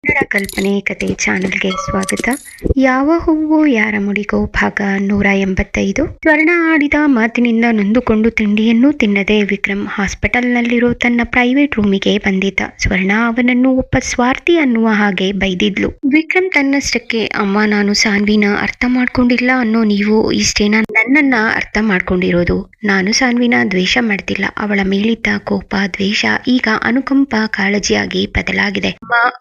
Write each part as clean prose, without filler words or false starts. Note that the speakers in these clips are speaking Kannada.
ಕನ್ನಡ ಕಲ್ಪನೆ ಕತೆ ಚಾನೆಲ್ಗೆ ಸ್ವಾಗತ. ಯಾವ ಹೂವು ಯಾರ ಮುಡಿಗೋ ಭಾಗ 185. ಸ್ವರ್ಣ ಆಡಿದ ಮಾತಿನಿಂದ ನೊಂದುಕೊಂಡು ತಿಂಡಿಯನ್ನು ತಿನ್ನದೆ ವಿಕ್ರಮ್ ಹಾಸ್ಪಿಟಲ್ನಲ್ಲಿರೋ ತನ್ನ ಪ್ರೈವೇಟ್ ರೂಮಿಗೆ ಬಂದಿದ್ದ. ಸ್ವರ್ಣ ಅವನನ್ನು ಒಬ್ಬ ಸ್ವಾರ್ಥಿ ಅನ್ನುವ ಹಾಗೆ ಬೈದಿದ್ಲು. ವಿಕ್ರಮ್ ತನ್ನಷ್ಟಕ್ಕೆ, ಅಮ್ಮ, ನಾನು ಸಾನ್ವಿನ ಅರ್ಥ ಮಾಡ್ಕೊಂಡಿಲ್ಲ ಅನ್ನೋ ನೀವು ಇಷ್ಟೇನಾ ನನ್ನನ್ನ ಅರ್ಥ ಮಾಡ್ಕೊಂಡಿರೋದು? ನಾನು ಸಾನ್ವಿನ ದ್ವೇಷ ಮಾಡ್ತಿಲ್ಲ. ಅವಳ ಮೇಲಿದ್ದ ಕೋಪ, ದ್ವೇಷ ಈಗ ಅನುಕಂಪ, ಕಾಳಜಿಯಾಗಿ ಬದಲಾಗಿದೆ.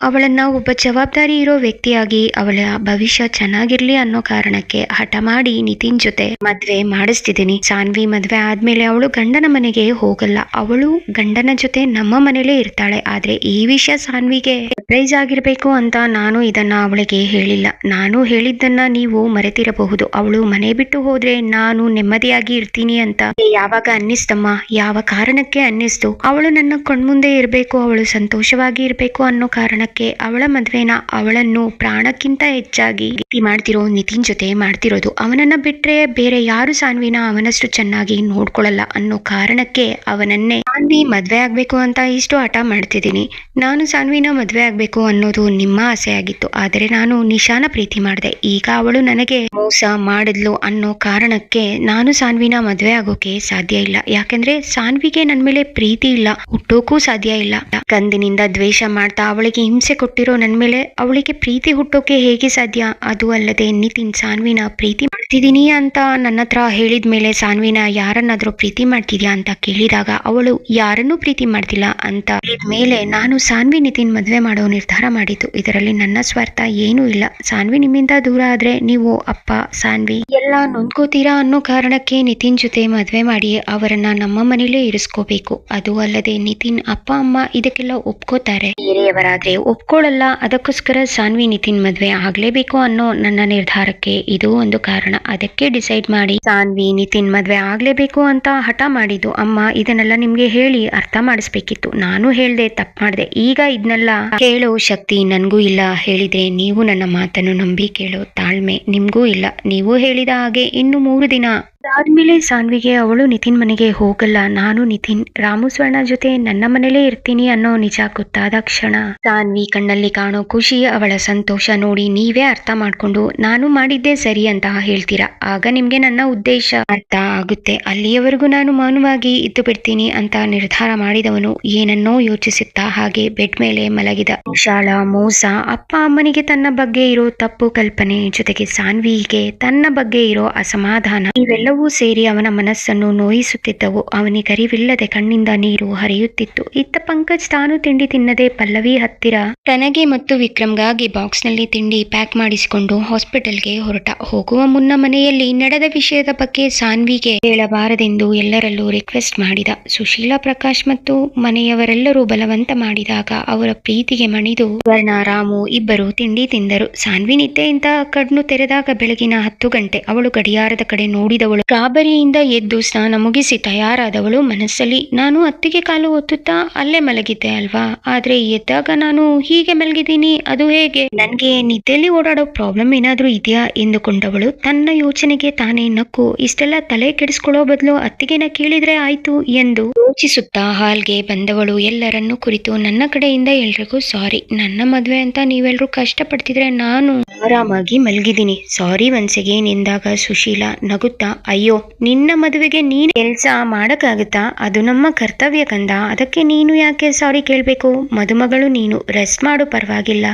ಅವಳನ್ನ ಒಬ್ಬ ಜವಾಬ್ದಾರಿ ಇರೋ ವ್ಯಕ್ತಿಯಾಗಿ ಅವಳ ಭವಿಷ್ಯ ಚೆನ್ನಾಗಿರ್ಲಿ ಅನ್ನೋ ಕಾರಣಕ್ಕೆ ಹಠ ಮಾಡಿ ನಿತಿನ್ ಜೊತೆ ಮದ್ವೆ ಮಾಡಿಸ್ತಿದ್ದೀನಿ. ಸಾನ್ವಿ ಮದ್ವೆ ಆದ್ಮೇಲೆ ಅವಳು ಗಂಡನ ಮನೆಗೆ ಹೋಗಲ್ಲ. ಅವಳು ಗಂಡನ ಜೊತೆ ನಮ್ಮ ಮನೇಲೇ ಇರ್ತಾಳೆ. ಆದ್ರೆ ಈ ವಿಷಯ ಸಾನ್ವಿಗೆ ಸರ್ಪ್ರೈಸ್ ಆಗಿರ್ಬೇಕು ಅಂತ ನಾನು ಇದನ್ನ ಅವಳಿಗೆ ಹೇಳಿಲ್ಲ. ನಾನು ಹೇಳಿದ್ದನ್ನ ನೀವು ಮರೆತಿರಬಹುದು. ಅವಳು ಮನೆ ಬಿಟ್ಟು ಹೋದ್ರೆ ನಾನು ನೆಮ್ಮದಿಯಾಗಿ ಇರ್ತೀನಿ ಅಂತ ಯಾವಾಗ ಅನ್ನಿಸ್ತಮ್ಮ? ಯಾವ ಕಾರಣಕ್ಕೆ ಅನ್ನಿಸ್ತು? ಅವಳು ನನ್ನ ಕಣ್ಮುಂದೆ ಇರ್ಬೇಕು, ಅವಳು ಸಂತೋಷವಾಗಿ ಇರ್ಬೇಕು ಅನ್ನೋ ಕಾರಣಕ್ಕೆ ಅವಳ ಮದ್ವೆನ ಅವಳನ್ನು ಪ್ರಾಣಕ್ಕಿಂತ ಹೆಚ್ಚಾಗಿ ಮಾಡ್ತಿರೋ ನಿತಿನ್ ಜೊತೆ ಮಾಡ್ತಿರೋದು. ಅವನನ್ನ ಬಿಟ್ರೆ ಬೇರೆ ಯಾರು ಸಾನ್ವಿನ ಅವನಷ್ಟು ಚೆನ್ನಾಗಿ ನೋಡ್ಕೊಳಲ್ಲ ಅನ್ನೋ ಕಾರಣಕ್ಕೆ ಅವನನ್ನೇ ಸಾನ್ವಿ ಮದ್ವೆ ಆಗ್ಬೇಕು ಅಂತ ಇಷ್ಟು ಹಠ ಮಾಡ್ತಿದ್ದೀನಿ. ನಾನು ಸಾನ್ವಿನ ಮದ್ವೆ ಆಗ್ಬೇಕು ಅನ್ನೋದು ನಿಮ್ಮ ಆಸೆ ಆಗಿತ್ತು. ಆದ್ರೆ ನಾನು ನಿಶಾನ ಪ್ರೀತಿ ಮಾಡಿದೆ. ಈಗ ಅವಳು ನನಗೆ ಮೋಸ ಮಾಡಿದ್ಲು ಅನ್ನೋ ಕಾರಣಕ್ಕೆ ನಾನು ಸಾನ್ವಿನ ಮದ್ವೆ ಆಗೋಕೆ ಸಾಧ್ಯ ಇಲ್ಲ. ಯಾಕಂದ್ರೆ ಸಾನ್ವಿಗೆ ನನ್ ಮೇಲೆ ಪ್ರೀತಿ ಇಲ್ಲ, ಹುಟ್ಟೋಕೂ ಸಾಧ್ಯ ಇಲ್ಲ. ಕಂದಿನಿಂದ ದ್ವೇಷ ಮಾಡ್ತಾ ಅವಳಿಗೆ ಹಿಂಸೆ ಕೊಟ್ಟಿರೋ ನನ್ ಮೇಲೆ ಅವಳಿಗೆ ಪ್ರೀತಿ ಹುಟ್ಟೋಕೆ ಹೇಗೆ ಸಾಧ್ಯ? ಅದು ಅಲ್ಲದೆ ನಿತಿನ್ ಸಾನ್ವಿನ ಪ್ರೀತಿ ಮಾಡ್ತಿದೀನಿ ಅಂತ ನನ್ನ ಹತ್ರ ಹೇಳಿದ್ಮೇಲೆ ಸಾನ್ವಿನ ಯಾರನ್ನಾದ್ರೂ ಪ್ರೀತಿ ಮಾಡ್ತಿದ್ಯಾ ಅಂತ ಕೇಳಿದಾಗ ಅವಳು ಯಾರನ್ನೂ ಪ್ರೀತಿ ಮಾಡ್ತಿಲ್ಲ ಅಂತ ಹೇಳಿದ್ಮೇಲೆ ನಾನು ಸಾನ್ವಿ ನಿತಿನ್ ಮದ್ವೆ ಮಾಡೋ ನಿರ್ಧಾರ ಮಾಡಿದ್ದು. ಇದರಲ್ಲಿ ನನ್ನ ಸ್ವಾರ್ಥ ಏನೂ ಇಲ್ಲ. ಸಾನ್ವಿ ನಿಮ್ಮಿಂದ ದೂರ ಆದ್ರೆ ನೀವು ಅಪ್ಪ, ಸಾನ್ವಿ ಎಲ್ಲ ನೊಂದ್ಕೋತೀರಾ ಅನ್ನೋ ಕಾರಣಕ್ಕೆ ನಿತಿನ್ ಜೊತೆ ಮದ್ವೆ ಮಾಡಿ ಅವರನ್ನ ನಮ್ಮ ಮನೇಲೇ ಇರಿಸ್ಕೋಬೇಕು. ಅದು ಅಲ್ಲದೆ ನಿತಿನ್ ಅಪ್ಪ ಅಮ್ಮ ಇದಕ್ಕೆಲ್ಲ ಒಪ್ಕೋತಾರೆ, ಬೇರೆಯವರಾದ್ರೆ ಒಪ್ಕೊಳ್ಳಲ್ಲ. ಅದಕ್ಕೋಸ್ಕರ ಸಾನ್ವಿ ನಿತಿನ್ ಮದ್ವೆ ಆಗ್ಲೇಬೇಕು ಅನ್ನೋ ನನ್ನ ನಿರ್ಧಾರಕ್ಕೆ ಇದು ಒಂದು ಕಾರಣ. ಅದಕ್ಕೆ ಡಿಸೈಡ್ ಮಾಡಿ ಸಾನ್ವಿ ನಿತಿನ್ ಮದ್ವೆ ಆಗ್ಲೇಬೇಕು ಅಂತ ಹಠ ಮಾಡಿದ್ದು. ಅಮ್ಮ, ಇದನ್ನೆಲ್ಲ ನಿಮ್ಗೆ ಹೇಳಿ ಅರ್ಥ ಮಾಡಿಸ್ಬೇಕಿತ್ತು. ನಾನು ಹೇಳ್ದೆ, ತಪ್ಪು ಮಾಡ್ದೆ. ಈಗ ಇದನ್ನೆಲ್ಲ ಕೇಳೋ ಶಕ್ತಿ ನನ್ಗೂ ಇಲ್ಲ. ಹೇಳಿದ್ರೆ ನೀವು ನನ್ನ ಮಾತನ್ನು ನಂಬಿ ಕೇಳೋ ತಾಳ್ಮೆ ನಿಮ್ಗೂ ಇಲ್ಲ. ನೀವು ಹೇಳಿದ ಹಾಗೆ ಇನ್ನು 3 ದಿನ ಆದ್ಮೇಲೆ ಸಾನ್ವಿಗೆ ಅವಳು ನಿತಿನ್ ಮನೆಗೆ ಹೋಗಲ್ಲ. ನಾನು ನಿತಿನ್, ರಾಮು, ಸ್ವರ್ಣ ಜೊತೆ ನನ್ನ ಮನೇಲೇ ಇರ್ತೀನಿ ಅನ್ನೋ ನಿಜ ಗೊತ್ತಾದ ಕ್ಷಣ ಸಾನ್ವಿ ಕಣ್ಣಲ್ಲಿ ಕಾಣೋ ಖುಷಿ, ಅವಳ ಸಂತೋಷ ನೋಡಿ ನೀವೇ ಅರ್ಥ ಮಾಡ್ಕೊಂಡು ನಾನು ಮಾಡಿದ್ದೆ ಸರಿ ಅಂತ ಹೇಳ್ತೀರಾ. ಆಗ ನಿಮ್ಗೆ ನನ್ನ ಉದ್ದೇಶ ಅರ್ಥ ಆಗುತ್ತೆ. ಅಲ್ಲಿಯವರೆಗೂ ನಾನು ಮೌನವಾಗಿ ಇದ್ದು ಬಿಡ್ತೀನಿ ಅಂತ ನಿರ್ಧಾರ ಮಾಡಿದವನು ಏನನ್ನೋ ಯೋಚಿಸುತ್ತಾ ಹಾಗೆ ಬೆಡ್ ಮೇಲೆ ಮಲಗಿದ. ಶಾಲ, ಮೋಸ, ಅಪ್ಪ ಅಮ್ಮನಿಗೆ ತನ್ನ ಬಗ್ಗೆ ಇರೋ ತಪ್ಪು ಕಲ್ಪನೆ, ಜೊತೆಗೆ ಸಾನ್ವಿಗೆ ತನ್ನ ಬಗ್ಗೆ ಇರೋ ಅಸಮಾಧಾನ, ಇವೆಲ್ಲವೂ ಸೇರಿ ಅವನ ಮನಸ್ಸನ್ನು ನೋಯಿಸುತ್ತಿದ್ದವು. ಅವನಿಗರಿವಿಲ್ಲದೆ ಕಣ್ಣಿಂದ ನೀರು ಹರಿಯುತ್ತಿತ್ತು. ಇತ್ತ ಪಂಕಜ್ ತಾನು ತಿಂಡಿ ತಿನ್ನದೆ ಪಲ್ಲವಿ ಹತ್ತಿರ ತನಗೆ ಮತ್ತು ವಿಕ್ರಮ್ಗಾಗಿ ಬಾಕ್ಸ್ ನಲ್ಲಿ ತಿಂಡಿ ಪ್ಯಾಕ್ ಮಾಡಿಸಿಕೊಂಡು ಹಾಸ್ಪಿಟಲ್ಗೆ ಹೊರಟ. ಹೋಗುವ ಮುನ್ನ ಮನೆಯಲ್ಲಿ ನಡೆದ ವಿಷಯದ ಬಗ್ಗೆ ಸಾನ್ವಿಗೆ ಹೇಳಬಾರದೆಂದು ಎಲ್ಲರಲ್ಲೂ ರಿಕ್ವೆಸ್ಟ್ ಮಾಡಿದ. ಸುಶೀಲಾ, ಪ್ರಕಾಶ್ ಮತ್ತು ಮನೆಯವರೆಲ್ಲರೂ ಬಲವಂತ ಮಾಡಿದಾಗ ಅವರ ಪ್ರೀತಿಗೆ ಮಣಿದು ಸ್ವರ್ಣ, ರಾಮು ಇಬ್ಬರು ತಿಂಡಿ ತಿಂದರು. ಸಾನ್ವಿ ನಿದ್ದೆಯಿಂದ ಕಣ್ಣು ತೆರೆದಾಗ ಬೆಳಗಿನ 10 ಗಂಟೆ. ಅವಳು ಗಡಿಯಾರದ ಕಡೆ ನೋಡಿದವಳು ಗಾಬರಿಯಿಂದ ಎದ್ದು ಸ್ನಾನ ಮುಗಿಸಿ ತಯಾರಾದವಳು. ಮನಸ್ಸಲ್ಲಿ, ನಾನು ಅತ್ತಿಗೆ ಕಾಲು ಒತ್ತುತ್ತಾ ಅಲ್ಲೇ ಮಲಗಿದ್ದೆ ಅಲ್ವಾ? ಆದ್ರೆ ಎದ್ದಾಗ ನಾನು ಹೀಗೆ ಮಲಗಿದ್ದೀನಿ, ಅದು ಹೇಗೆ? ನನ್ಗೆ ನಿದ್ದೆಯಲ್ಲಿ ಓಡಾಡೋ ಪ್ರಾಬ್ಲಮ್ ಏನಾದ್ರೂ ಇದೆಯಾ ಎಂದುಕೊಂಡವಳು ತನ್ನ ಯೋಚನೆಗೆ ತಾನೇ ನಕ್ಕು, ಇಷ್ಟೆಲ್ಲ ತಲೆ ಕೆಡಿಸ್ಕೊಳ್ಳೋ ಬದಲು ಅತ್ತಿಗೆನ ಕೇಳಿದ್ರೆ ಆಯ್ತು ಎಂದು ಯೋಚಿಸುತ್ತಾ ಹಾಲ್ಗೆ ಬಂದವಳು ಎಲ್ಲರನ್ನು ಕುರಿತು, ನನ್ನ ಕಡೆಯಿಂದ ಎಲ್ರಿಗೂ ಸಾರಿ. ನನ್ನ ಮದ್ವೆ ಅಂತ ನೀವೆಲ್ರೂ ಕಷ್ಟಪಡ್ತಿದ್ರೆ ನಾನು ಆರಾಮಾಗಿ ಮಲಗಿದ್ದೀನಿ. ಸಾರಿ ಒನ್ಸ್ ಅಗೇನ್ ಎಂದಾಗ ಸುಶೀಲಾ ನಗುತ್ತಾ, ಅಯ್ಯೋ, ನಿನ್ನ ಮದುವೆಗೆ ನೀನು ಕೆಲ್ಸ ಮಾಡಕ್ಕಾಗುತ್ತಾ? ಅದು ನಮ್ಮ ಕರ್ತವ್ಯ ಕಂದ. ಅದಕ್ಕೆ ನೀನು ಯಾಕೆ ಸಾರಿ ಕೇಳ್ಬೇಕು? ಮದುಮಗಳು ನೀನು, ರೆಸ್ಟ್ ಮಾಡು, ಪರವಾಗಿಲ್ಲ.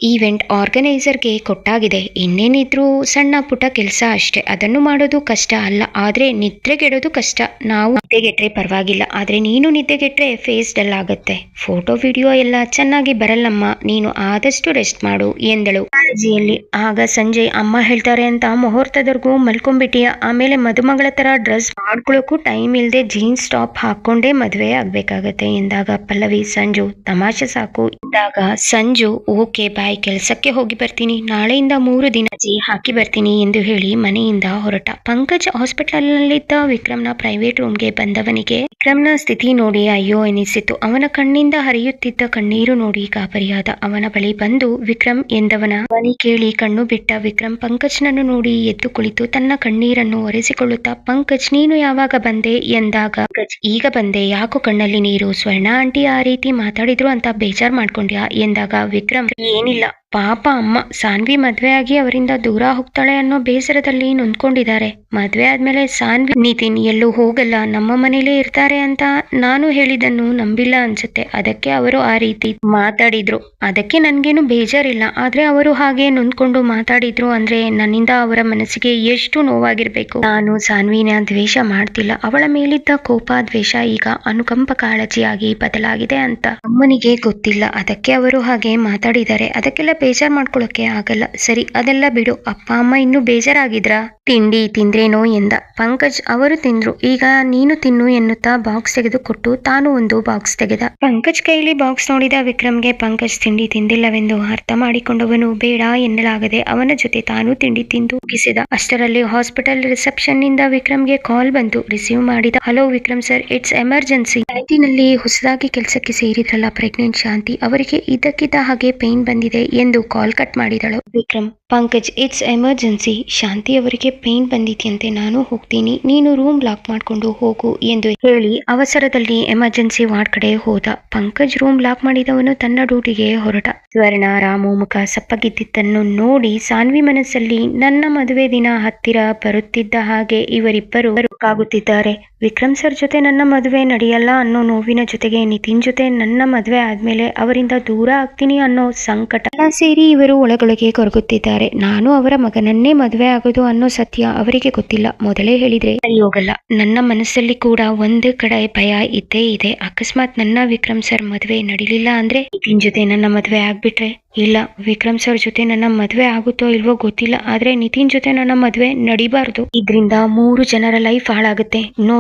ಈವೆಂಟ್ ಆರ್ಗನೈಸರ್ಗೆ ಕೊಟ್ಟಾಗಿದೆ. ಇನ್ನೇನಿದ್ರು ಸಣ್ಣ ಪುಟ್ಟ ಕೆಲಸ ಅಷ್ಟೇ. ಅದನ್ನು ಮಾಡೋದು ಕಷ್ಟ ಅಲ್ಲ, ಆದ್ರೆ ನಿದ್ರೆಗೆಡೋದು ಕಷ್ಟ. ನಾವು ನಿದ್ದೆಗೆಟ್ರೆ ಪರವಾಗಿಲ್ಲ, ಆದ್ರೆ ನೀನು ನಿದ್ದೆಗೆಟ್ರೆ ಫೇಸ್ ಡಲ್ ಆಗತ್ತೆ. ಫೋಟೋ ವಿಡಿಯೋ ಎಲ್ಲ ಚೆನ್ನಾಗಿ ಬರಲ್ಲಮ್ಮ, ನೀನು ಆದಷ್ಟು ರೆಸ್ಟ್ ಮಾಡು ಎಂದಳು ಕಾಳಜಿಯಲ್ಲಿ. ಆಗ ಸಂಜೆ, ಅಮ್ಮ ಹೇಳ್ತಾರೆ ಅಂತ ಮುಹೂರ್ತದವರೆಗೂ ಮಲ್ಕೊಂಡ್ಬಿಟ್ಟಿಯ, ಆಮೇಲೆ ಮದುಮಗಳ ತರ ಡ್ರೆಸ್ ಮಾಡ್ಕೊಳ್ಳೋಕು ಟೈಮ್ ಇಲ್ದೆ ಜೀನ್ಸ್ ಟಾಪ್ ಹಾಕೊಂಡೇ ಮದ್ವೆ ಆಗ್ಬೇಕಾಗತ್ತೆ ಎಂದಾಗ ಪಲ್ಲವಿ, ಸಂಜು ತಮಾಷೆ ಸಾಕು ಎಂದಾಗ ಸಂಜು, ಓಕೆ ಬಾಯ್, ಕೆಲ್ಸಕ್ಕೆ ಹೋಗಿ ಬರ್ತೀನಿ, ನಾಳೆಯಿಂದ 3 ದಿನ ರಜೆ ಹಾಕಿ ಬರ್ತೀನಿ ಎಂದು ಹೇಳಿ ಮನೆಯಿಂದ ಹೊರಟ. ಪಂಕಜ್ ಹಾಸ್ಪಿಟಲ್ ನಲ್ಲಿದ್ದ ವಿಕ್ರಮ್ನ ಪ್ರೈವೇಟ್ ರೂಮ್ಗೆ ಬಂದವನಿಗೆ ವಿಕ್ರಮ್ನ ಸ್ಥಿತಿ ನೋಡಿ ಅಯ್ಯೋ ಎನಿಸಿತು. ಅವನ ಕಣ್ಣಿಂದ ಹರಿಯುತ್ತಿದ್ದ ಕಣ್ಣೀರು ನೋಡಿ ಗಾಬರಿಯಾದ. ಅವನ ಬಳಿ ಬಂದು ವಿಕ್ರಮ್ ಎಂದವನ ಧ್ವನಿ ಕೇಳಿ ಕಣ್ಣು ಬಿಟ್ಟ ವಿಕ್ರಮ್ ಪಂಕಜ್ನನ್ನು ನೋಡಿ ಎದ್ದು ಕುಳಿತು ತನ್ನ ಕಣ್ಣೀರನ್ನು ಒರೆಸಿಕೊಳ್ಳುತ್ತಾ, ಪಂಕಜ್ ನೀನು ಯಾವಾಗ ಬಂದೆ ಎಂದಾಗ, ಪಂಕಜ್ ಈಗ ಬಂದೆ, ಯಾಕೋ ಕಣ್ಣಲ್ಲಿ ನೀರು? ಸ್ವರ್ಣ ಆಂಟಿ ಆ ರೀತಿ ಮಾತಾಡಿದ್ರು ಅಂತ ಬೇಜಾರ್ ಮಾಡ್ಕೊಂಡ್ಯಾ ಎಂದಾಗ ವಿಕ್ರಮ್, ಏನಿಲ್ಲ, ಪಾಪ ಅಮ್ಮ ಸಾನ್ವಿ ಮದ್ವೆ ಆಗಿ ಅವರಿಂದ ದೂರ ಹೋಗ್ತಾಳೆ ಅನ್ನೋ ಬೇಸರದಲ್ಲಿ ನೊಂದ್ಕೊಂಡಿದ್ದಾರೆ. ಮದ್ವೆ ಆದ್ಮೇಲೆ ಸಾನ್ವಿ ನಿತಿನ್ ಎಲ್ಲೂ ಹೋಗಲ್ಲ, ನಮ್ಮ ಮನೇಲೇ ಇರ್ತಾರೆ ಅಂತ ನಾನು ಹೇಳಿದ್ದನ್ನು ನಂಬಿಲ್ಲ ಅನ್ಸುತ್ತೆ. ಅದಕ್ಕೆ ಅವರು ಆ ರೀತಿ ಮಾತಾಡಿದ್ರು. ಅದಕ್ಕೆ ನನ್ಗೇನು ಬೇಜಾರಿಲ್ಲ. ಆದ್ರೆ ಅವರು ಹಾಗೆ ನೊಂದ್ಕೊಂಡು ಮಾತಾಡಿದ್ರು ಅಂದ್ರೆ ನನ್ನಿಂದ ಅವರ ಮನಸ್ಸಿಗೆ ಎಷ್ಟು ನೋವಾಗಿರ್ಬೇಕು. ನಾನು ಸಾನ್ವಿನ ದ್ವೇಷ ಮಾಡ್ತಿಲ್ಲ. ಅವಳ ಮೇಲಿದ್ದ ಕೋಪ ದ್ವೇಷ ಈಗ ಅನುಕಂಪ ಕಾಳಜಿಯಾಗಿ ಬದಲಾಗಿದೆ ಅಂತ ಅಮ್ಮನಿಗೆ ಗೊತ್ತಿಲ್ಲ. ಅದಕ್ಕೆ ಅವರು ಹಾಗೆ ಮಾತಾಡಿದ್ದಾರೆ. ಅದಕ್ಕೆಲ್ಲ ಬೇಜಾರ್ ಮಾಡ್ಕೊಳಕ್ಕೆ ಆಗಲ್ಲ. ಸರಿ, ಅದೆಲ್ಲ ಬಿಡು. ಅಪ್ಪ ಅಮ್ಮ ಇನ್ನೂ ಬೇಜಾರಾಗಿದ್ರಾ? ತಿಂಡಿ ತಿಂದ್ರೇನೋ ಎಂದ ಪಂಕಜ್. ಅವರು ತಿಂದ್ರು. ಈಗ ನೀನು ತಿನ್ನು ಎನ್ನುತ್ತಾ ಬಾಕ್ಸ್ ತೆಗೆದು ಕೊಟ್ಟು ತಾನು ಒಂದು ಬಾಕ್ಸ್ ತೆಗೆದ. ಪಂಕಜ್ ಕೈಲಿ ಬಾಕ್ಸ್ ನೋಡಿದ ವಿಕ್ರಮ್ಗೆ ಪಂಕಜ್ ತಿಂಡಿ ತಿಂದಿಲ್ಲವೆಂದು ಅರ್ಥ ಮಾಡಿಕೊಂಡವನು ಬೇಡ ಎನ್ನಲಾಗದೆ ಅವನ ಜೊತೆ ತಾನು ತಿಂಡಿ ತಿಂದು ಮುಗಿಸಿದ. ಅಷ್ಟರಲ್ಲಿ ಹಾಸ್ಪಿಟಲ್ ರಿಸೆಪ್ಷನ್ ನಿಂದ ವಿಕ್ರಮ್ಗೆ ಕಾಲ್ ಬಂತು. ರಿಸೀವ್ ಮಾಡಿದ. Hello Vikram sir, it's emergency. ಕ್ಯಾಂಟೀನಲ್ಲಿ ಹೊಸದಾಗಿ ಕೆಲಸಕ್ಕೆ ಸೇರಿದ್ರಲ್ಲ ಪ್ರೆಗ್ನೆಂಟ್ ಶಾಂತಿ, ಅವರಿಗೆ ಇದ್ದಕ್ಕಿದ್ದ ಹಾಗೆ ಪೇನ್ ಬಂದಿದೆ ಎಂದು ಕಾಲ್ ಕಟ್ ಮಾಡಿದಳು. Vikram, Pankaj, it's emergency. ಶಾಂತಿ ಅವರಿಗೆ ಪೇನ್ ಬಂದಿದೆಯಂತೆ, ನಾನು ಹೋಗ್ತೀನಿ, ನೀನು ರೂಮ್ ಲಾಕ್ ಮಾಡ್ಕೊಂಡು ಹೋಗು ಎಂದು ಹೇಳಿ ಅವಸರದಲ್ಲಿ ಎಮರ್ಜೆನ್ಸಿ ವಾರ್ಡ್ ಕಡೆ ಹೋದ. ಪಂಕಜ್ ರೂಮ್ ಲಾಕ್ ಮಾಡಿದವನು ತನ್ನ ಡ್ಯೂಟಿಗೆ ಹೊರಟ. ಸ್ವರ್ಣ, ರಾಮು ಮುಖ ಸಪ್ಪಗಿದ್ದನ್ನು ನೋಡಿ ಸಾನ್ವಿ ಮನಸ್ಸಲ್ಲಿ ನನ್ನ ಮದುವೆ ದಿನ ಹತ್ತಿರ ಬರುತ್ತಿದ್ದ ಹಾಗೆ ಇವರಿಬ್ಬರು ಆಗುತ್ತಿದ್ದಾರೆ. ವಿಕ್ರಮ್ ಸರ್ ಜೊತೆ ನನ್ನ ಮದುವೆ ನಡೆಯಲ್ಲ ಅನ್ನೋ ನೋವಿನ ಜೊತೆಗೆ ನಿತಿನ್ ಜೊತೆ ನನ್ನ ಮದುವೆ ಆದ್ಮೇಲೆ ಅವರಿಂದ ದೂರ ಆಗ್ತೀನಿ ಅನ್ನೋ ಸಂಕಟ ಸೇರಿ ಇವರು ಒಳಗೊಳಗೆ ಕೊರಗುತ್ತಿದ್ದಾರೆ. ನಾನು ಅವರ ಮಗನನ್ನೇ ಮದುವೆ ಆಗೋದು ಅನ್ನೋ ಸತ್ಯ ಅವರಿಗೆ ಗೊತ್ತಿಲ್ಲ. ಮೊದಲೇ ಹೇಳಿದ್ರೆ ಸರಿ ಹೋಗಲ್ಲ. ನನ್ನ ಮನಸ್ಸಲ್ಲಿ ಕೂಡ ಒಂದೇ ಕಡೆ ಭಯ ಇದ್ದೇ ಇದೆ. ಅಕಸ್ಮಾತ್ ನನ್ನ ವಿಕ್ರಮ್ ಸರ್ ಮದುವೆ ನಡೀಲಿಲ್ಲ ಅಂದ್ರೆ ನಿತಿನ್ ಜೊತೆ ನನ್ನ ಮದುವೆ ಆಗ್ಬಿಟ್ರೆ, ಇಲ್ಲ ವಿಕ್ರಮ್ ಸರ್ ಜೊತೆ ನನ್ನ ಮದ್ವೆ ಆಗುತ್ತೋ ಇಲ್ವೋ ಗೊತ್ತಿಲ್ಲ, ಆದ್ರೆ ನಿತಿನ್ ಜೊತೆ ನನ್ನ ಮದ್ವೆ ನಡಿಬಾರ್ದು. ಇದ್ರಿಂದ 3 ಜನರ ಲೈಫ್ ಹಾಳಾಗುತ್ತೆ. ನೋ,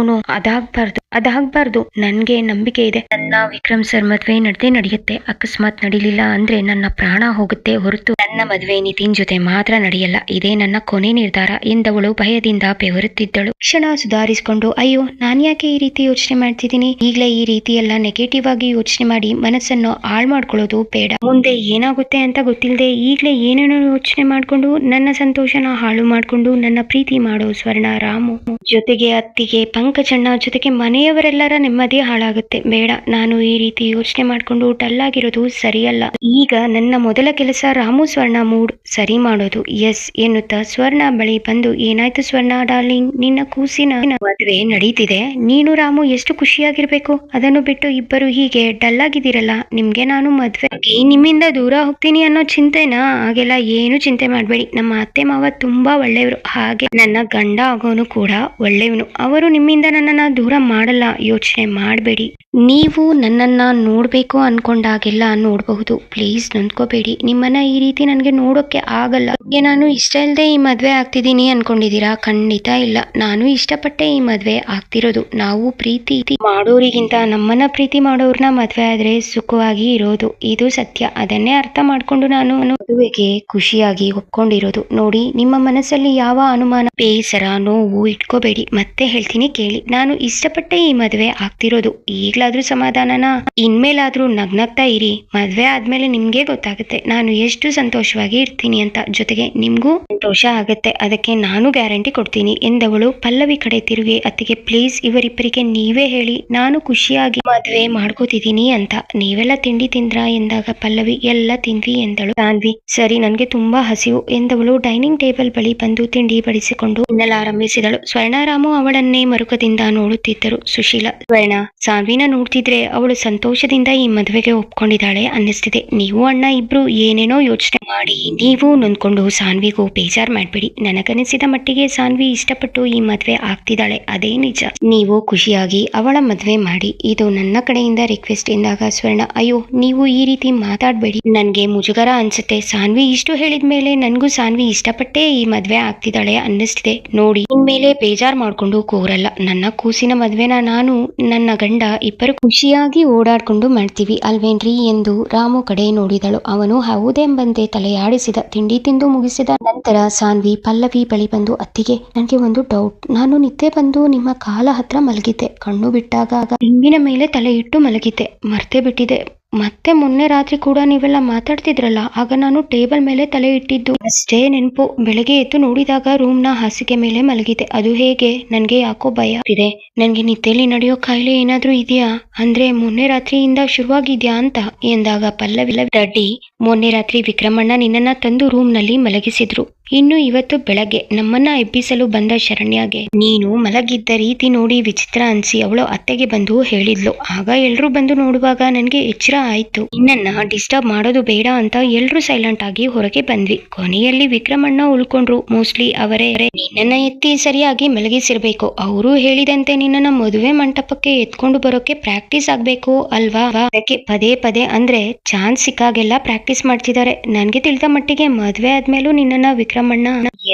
ಅದಾಗ್ಬಾರ್ದು. ನನ್ಗೆ ನಂಬಿಕೆ ಇದೆ, ನನ್ನ ವಿಕ್ರಮ್ ಸರ್ ಮದ್ವೆ ನಡೆಯುತ್ತೆ. ಅಕಸ್ಮಾತ್ ನಡಿಲಿಲ್ಲ ಅಂದ್ರೆ ನನ್ನ ಪ್ರಾಣ ಹೋಗುತ್ತೆ ಹೊರತು ನನ್ನ ಮದ್ವೆ ನಿತಿನ್ ಜೊತೆ ಮಾತ್ರ ನಡೆಯಲ್ಲ. ಇದೇ ನನ್ನ ಕೊನೆ ನಿರ್ಧಾರ ಎಂದವಳು ಭಯದಿಂದ ಬೆವರುತ್ತಿದ್ದಳು. ಕ್ಷಣ ಸುಧಾರಿಸಿಕೊಂಡು, ಅಯ್ಯೋ ನಾನ್ ಯಾಕೆ ಈ ರೀತಿ ಯೋಚನೆ ಮಾಡ್ತಿದ್ದೀನಿ, ಈಗ್ಲೇ ಈ ರೀತಿ ಎಲ್ಲ ನೆಗೆಟಿವ್ ಆಗಿ ಯೋಚನೆ ಮಾಡಿ ಮನಸ್ಸನ್ನು ಹಾಳು ಮಾಡ್ಕೊಳ್ಳೋದು ಬೇಡ. ಮುಂದೆ ಏನಾಗುತ್ತೆ ಅಂತ ಗೊತ್ತಿಲ್ಲದೆ ಈಗ್ಲೇ ಏನೇನೋ ಯೋಚನೆ ಮಾಡ್ಕೊಂಡು ನನ್ನ ಸಂತೋಷನ ಹಾಳು ಮಾಡ್ಕೊಂಡು ನನ್ನ ಪ್ರೀತಿ ಮಾಡೋ ಸ್ವರ್ಣ, ರಾಮು ಜೊತೆಗೆ ಅತ್ತಿಗೆ, ಪಂಕಜಣ್ಣ ಜೊತೆಗೆ ಮನೆಯವರೆಲ್ಲರ ನೆಮ್ಮದಿ ಹಾಳಾಗುತ್ತೆ. ಬೇಡ, ನಾನು ಈ ರೀತಿ ಯೋಚನೆ ಮಾಡ್ಕೊಂಡು ಡಲ್ ಆಗಿರೋದು ಸರಿಯಲ್ಲ. ಈಗ ನನ್ನ ಮೊದಲ ಕೆಲಸ ರಾಮು ಸ್ವರ್ಣ ಮೂಡ್ ಸರಿ ಮಾಡೋದು. ಎಸ್ ಎನ್ನುತ್ತಾ ಸ್ವರ್ಣ ಬಳಿ ಬಂದು, ಏನಾಯ್ತು ಸ್ವರ್ಣ ಡಾರ್ಲಿಂಗ್, ನಿನ್ನ ಕೂಸಿನ ಮದುವೆ ನಡೀತಿದೆ, ನೀನು ರಾಮು ಎಷ್ಟು ಖುಷಿಯಾಗಿರ್ಬೇಕು. ಅದನ್ನು ಬಿಟ್ಟು ಇಬ್ಬರು ಹೀಗೆ ಡಲ್ ಆಗಿದ್ದೀರಲ್ಲ. ನಿಮ್ಗೆ ನಾನು ಮದ್ವೆ ನಿಮ್ಮಿಂದ ದೂರ ಹೋಗ್ತೀನಿ ಅನ್ನೋ ಚಿಂತೆನಾ? ಹಾಗೆಲ್ಲ ಏನು ಚಿಂತೆ ಮಾಡ್ಬೇಡಿ. ನಮ್ಮ ಅತ್ತೆ ಮಾವ ತುಂಬಾ ಒಳ್ಳೆಯವರು, ಹಾಗೆ ನನ್ನ ಗಂಡ ಆಗೋನು ಕೂಡ ಒಳ್ಳೆಯವನು. ಅವರು ನಿಮ್ಮಿಂದ ನನ್ನನ್ನ ದೂರ ಮಾಡಲ್ಲ, ಯೋಚನೆ ಮಾಡಬೇಡಿ. ನೀವು ನನ್ನನ್ನ ನೋಡ್ಬೇಕು ಅನ್ಕೊಂಡಾಗೆಲ್ಲ ನೋಡಬಹುದು. ಪ್ಲೀಸ್ ನೊಂದ್ಕೋಬೇಡಿ. ನಿಮ್ಮನ್ನ ಈ ರೀತಿ ನನ್ಗೆ ನೋಡೋಕೆ ಆಗಲ್ಲ. ನಾನು ಇಷ್ಟ ಇಲ್ಲದೆ ಈ ಮದ್ವೆ ಆಗ್ತಿದ್ದೀನಿ ಅನ್ಕೊಂಡಿದೀರಾ? ಖಂಡಿತ ಇಲ್ಲ. ನಾನು ಇಷ್ಟಪಟ್ಟೆ ಈ ಮದ್ವೆ ಆಗ್ತಿರೋದು. ನಾವು ಪ್ರೀತಿ ಮಾಡೋರಿಗಿಂತ ನಮ್ಮನ್ನ ಪ್ರೀತಿ ಮಾಡೋರ್ನ ಮದ್ವೆ ಆದ್ರೆ ಸುಖವಾಗಿ ಇರೋದು, ಇದು ಸತ್ಯ. ಅದನ್ನೇ ಅರ್ಥ ಮಾಡ್ಕೊಂಡು ನಾನು ಮದುವೆಗೆ ಖುಷಿಯಾಗಿ ಒಪ್ಕೊಂಡಿರೋದು. ನೋಡಿ, ನಿಮ್ಮ ಮನಸ್ಸಲ್ಲಿ ಯಾವ ಅನುಮಾನ, ಬೇಸರ, ನೋವು ಇಟ್ಕೋಬೇಡಿ. ಮತ್ತೆ ಹೇಳ್ತೀನಿ ಕೇಳಿ, ನಾನು ಇಷ್ಟಪಟ್ಟೆ ಈ ಮದ್ವೆ ಆಗ್ತಿರೋದು. ಈಗ್ಲಾದ್ರೂ ಸಮಾಧಾನನ? ಇನ್ಮೇಲಾದ್ರೂ ನಗ್ನಗ್ತಾ ಇರಿ. ಮದ್ವೆ ಆದ್ಮೇಲೆ ನಿಮ್ಗೆ ಗೊತ್ತಾಗುತ್ತೆ ನಾನು ಎಷ್ಟು ಸಂತೋಷವಾಗಿ ಇರ್ತೀನಿ ಅಂತ. ಜೊತೆಗೆ ನಿಮ್ಗೂ ಸಂತೋಷ ಆಗತ್ತೆ, ಅದಕ್ಕೆ ನಾನು ಗ್ಯಾರಂಟಿ ಕೊಡ್ತೀನಿ ಎಂದವಳು ಪಲ್ಲವಿ ಕಡೆ ತಿರುಗಿ, ಅತ್ತಿಗೆ ಪ್ಲೀಸ್ ಇವರಿಬ್ಬರಿಗೆ ನೀವೇ ಹೇಳಿ ನಾನು ಖುಷಿಯಾಗಿ ಮದ್ವೆ ಮಾಡ್ಕೋತಿದ್ದೀನಿ ಅಂತ. ನೀವೆಲ್ಲ ತಿಂಡಿ ತಿಂದ್ರಾ ಎಂದಾಗ ಪಲ್ಲವಿ ಎಲ್ಲ ತಿಂದ್ವಿ ಎಂದಳು. ಸಾನ್ವಿ, ಸರಿ ನನ್ಗೆ ತುಂಬಾ ಹಸಿವು ಎಂದವಳು ಡೈನಿಂಗ್ ಟೇಬಲ್ ಬಳಿ ಬಂದು ತಿಂಡಿ ಬಡಿಸಿಕೊಂಡು ತಿನ್ನಲಾರಂಭಿಸಿದಳು. ಸ್ವರ್ಣರಾಮು ಅವಳನ್ನೇ ಮರುಕದಿಂದ ನೋಡುತ್ತಿದ್ದರು. ಸುಶೀಲ, ಸ್ವರ್ಣ ಸಾನ್ವಿನ ನೋಡ್ತಿದ್ರೆ ಅವಳು ಸಂತೋಷದಿಂದ ಈ ಮದ್ವೆಗೆ ಒಪ್ಕೊಂಡಿದ್ದಾಳೆ ಅನ್ನಿಸ್ತಿದೆ. ನೀವು ಅಣ್ಣ ಇಬ್ರು ಏನೇನೋ ಯೋಚನೆ ಮಾಡಿ ನೀವು ನೊಂದ್ಕೊಂಡು ಸಾನ್ವಿಗೂ ಬೇಜಾರ್ ಮಾಡ್ಬೇಡಿ. ನನಗನಿಸಿದ ಮಟ್ಟಿಗೆ ಸಾನ್ವಿ ಇಷ್ಟಪಟ್ಟು ಈ ಮದ್ವೆ ಆಗ್ತಿದ್ದಾಳೆ, ಅದೇ ನಿಜ. ನೀವು ಖುಷಿಯಾಗಿ ಅವಳ ಮದ್ವೆ ಮಾಡಿ, ಇದು ನನ್ನ ಕಡೆಯಿಂದ ರಿಕ್ವೆಸ್ಟ್ ಎಂದಾಗ ಸ್ವರ್ಣ, ಅಯ್ಯೋ ನೀವು ಈ ರೀತಿ ಮಾತಾಡ್ಬೇಡಿ, ನನ್ಗೆ ಮುಜುಗರ ಅನ್ಸುತ್ತೆ. ಸಾನ್ವಿ ಇಷ್ಟು ಹೇಳಿದ್ಮೇಲೆ ನನ್ಗೂ ಸಾನ್ವಿ ಇಷ್ಟಪಟ್ಟೇ ಈ ಮದ್ವೆ ಆಗ್ತಿದ್ದಾಳೆ ಅನ್ನಿಸ್ತಿದೆ. ನೋಡಿ, ಇನ್ಮೇಲೆ ಬೇಜಾರ್ ಮಾಡ್ಕೊಂಡು ಕೂರಲ್ಲ. ನನ್ನ ಕೂಸಿನ ಮದ್ವೆನ ನಾನು ನನ್ನ ಗಂಡ ಇಬ್ಬರು ಖುಷಿಯಾಗಿ ಓಡಾಡ್ಕೊಂಡು ಮಾಡ್ತೀವಿ ಅಲ್ವೇನ್ರಿ ಎಂದು ರಾಮು ಕಡೆ ನೋಡಿದಳು. ಅವನು ಹೌದೆಂಬಂತೆ ತಲೆಯಾಡಿಸಿದ. ತಿಂಡಿ ತಿಂದು ಮುಗಿಸಿದ ನಂತರ ಸಾನ್ವಿ ಪಲ್ಲವಿ ಬಳಿ ಬಂದು, ಅತ್ತಿಗೆ ನನಗೆ ಒಂದು ಡೌಟ್. ನಾನು ನಿದ್ದೆ ಬಂದು ನಿಮ್ಮ ಕಾಲ ಹತ್ರ ಮಲಗಿದ್ದೆ. ಕಣ್ಣು ಬಿಟ್ಟಾಗ ತೆಂಗಿನ ಮೇಲೆ ತಲೆ ಇಟ್ಟು ಮಲಗಿದ್ದೆ. ಮರ್ತೇ ಬಿಟ್ಟಿದೆ. ಮತ್ತೆ ಮೊನ್ನೆ ರಾತ್ರಿ ಕೂಡ ನೀವೆಲ್ಲ ಮಾತಾಡ್ತಿದ್ರಲ್ಲ, ಆಗ ನಾನು ಟೇಬಲ್ ಮೇಲೆ ತಲೆ ಇಟ್ಟಿದ್ದು ಅಷ್ಟೇ ನೆನಪು. ಬೆಳಗ್ಗೆ ಎದ್ದು ನೋಡಿದಾಗ ರೂಮ್ನ ಹಾಸಿಗೆ ಮೇಲೆ ಮಲಗಿದೆ. ಅದು ಹೇಗೆ? ನನ್ಗೆ ಯಾಕೋ ಭಯ ಆಗ್ತಿದೆ. ನನ್ಗೆ ನಿದ್ದೆಯಲ್ಲಿ ನಡೆಯೋ ಕಾಯಿಲೆ ಏನಾದ್ರೂ ಇದೆಯಾ? ಅಂದ್ರೆ ಮೊನ್ನೆ ರಾತ್ರಿಯಿಂದ ಶುರುವಾಗಿದ್ಯಾ ಅಂತ ಎಂದಾಗ ಪಲ್ಲವಿ ರೆಡ್ಡಿ, ಮೊನ್ನೆ ರಾತ್ರಿ ವಿಕ್ರಮಣ್ಣ ನಿನ್ನನ್ನ ತಂದು ರೂಮ್ ನಲ್ಲಿ ಮಲಗಿಸಿದ್ರು. ಇನ್ನು ಇವತ್ತು ಬೆಳಗ್ಗೆ ನಮ್ಮನ್ನ ಎಬ್ಬಿಸಲು ಬಂದ ಶರಣ್ಯಗೆ ನೀನು ಮಲಗಿದ್ದ ರೀತಿ ನೋಡಿ ವಿಚಿತ್ರ ಅನ್ಸಿ ಅವಳು ಅತ್ತೆಗೆ ಬಂದು ಹೇಳಿದ್ಲು. ಆಗ ಎಲ್ರು ಬಂದು ನೋಡುವಾಗ ನನ್ಗೆ ಎಚ್ಚರ ಆಯ್ತು. ನಿನ್ನನ್ನ ಡಿಸ್ಟರ್ಬ್ ಮಾಡೋದು ಬೇಡ ಅಂತ ಎಲ್ರು ಸೈಲೆಂಟ್ ಆಗಿ ಹೊರಗೆ ಬಂದ್ವಿ. ಕೊನೆಯಲ್ಲಿ ವಿಕ್ರಮಣ್ಣ ಉಳ್ಕೊಂಡ್ರು. ಮೋಸ್ಟ್ಲಿ ಅವರೇ ನಿನ್ನನ್ನ ಎತ್ತಿ ಸರಿಯಾಗಿ ಮಲಗಿಸಿರ್ಬೇಕು. ಅವರು ಹೇಳಿದಂತೆ ನಿನ್ನನ್ನ ಮದುವೆ ಮಂಟಪಕ್ಕೆ ಎತ್ಕೊಂಡು ಬರೋಕೆ ಪ್ರಾಕ್ಟೀಸ್ ಆಗ್ಬೇಕು ಅಲ್ವಾ? ಅದಕ್ಕೆ ಪದೇ ಪದೇ ಅಂದ್ರೆ ಚಾನ್ಸ್ ಸಿಕ್ಕಾಗೆಲ್ಲ ಪ್ರಾಕ್ಟೀಸ್ ಮಾಡ್ತಿದ್ದಾರೆ. ನನ್ಗೆ ತಿಳಿದ ಮಟ್ಟಿಗೆ ಮದ್ವೆ ಆದ್ಮೇಲೂ ನಿನ್ನನ್ನ ವಿಕ್ರಮಣ್ಣ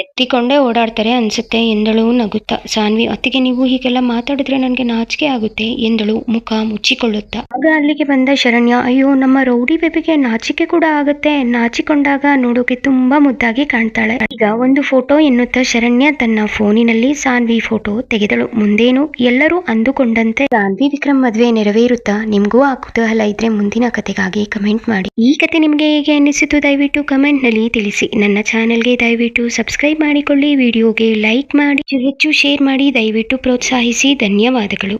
ಎತ್ತಿಕೊಂಡೇ ಓಡಾಡ್ತಾರೆ ಅನ್ಸುತ್ತೆ ಎಂದಳು ನಗುತ್ತಾ. ಸಾನ್ವಿ, ಅತ್ತಿಗೆ ನೀವು ಹೀಗೆಲ್ಲ ಮಾತಾಡಿದ್ರೆ ನನ್ಗೆ ನಾಚಿಕೆ ಆಗುತ್ತೆ ಎಂದಳು ಮುಖ ಮುಚ್ಚಿಕೊಳ್ಳುತ್ತಾ. ಆಗ ಅಲ್ಲಿಗೆ ಬಂದ ಶರಣ್ಯ, ಅಯ್ಯೋ ನಮ್ಮ ರೌಡಿ ಬೇಬಿಗೆ ನಾಚಿಕೆ ಕೂಡ ಆಗುತ್ತೆ. ನಾಚಿಕೊಂಡಾಗ ನೋಡೋಕೆ ತುಂಬಾ ಮುದ್ದಾಗಿ ಕಾಣ್ತಾಳೆ. ಈಗ ಒಂದು ಫೋಟೋ ಎನ್ನುತ್ತಾ ಶರಣ್ಯ ತನ್ನ ಫೋನಿನಲ್ಲಿ ಸಾನ್ವಿ ಫೋಟೋ ತೆಗೆದಳು. ಮುಂದೇನು ಎಲ್ಲರೂ ಅಂದುಕೊಂಡಂತೆ ಸಾನ್ವಿ ವಿಕ್ರಮ್ ಮದ್ವೆ ನೆರವೇರುತ್ತಾ? ನಿಮ್ಗೂ ಆ ಕುತೂಹಲ ಇದ್ರೆ ಮುಂದಿನ ಕತೆಗಾಗಿ ಕಮೆಂಟ್ ಮಾಡಿ. ಈ ಕತೆ ನಿಮ್ಗೆ ಹೇಗೆ ಅನ್ನಿಸಿತು ದಯವಿಟ್ಟು ಕಮೆಂಟ್ ನಲ್ಲಿ ತಿಳಿಸಿ. ನನ್ನ ಚಾನೆಲ್ಗೆ ದಯವಿಟ್ಟು ಸಬ್ಸ್ಕ್ರೈಬ್ ಮಾಡಿಕೊಳ್ಳಿ, ವಿಡಿಯೋಗೆ ಲೈಕ್ ಮಾಡಿ, ಹೆಚ್ಚು ಶೇರ್ ಮಾಡಿ, ದಯವಿಟ್ಟು ಪ್ರೋತ್ಸಾಹಿಸಿ. ಧನ್ಯವಾದಗಳು.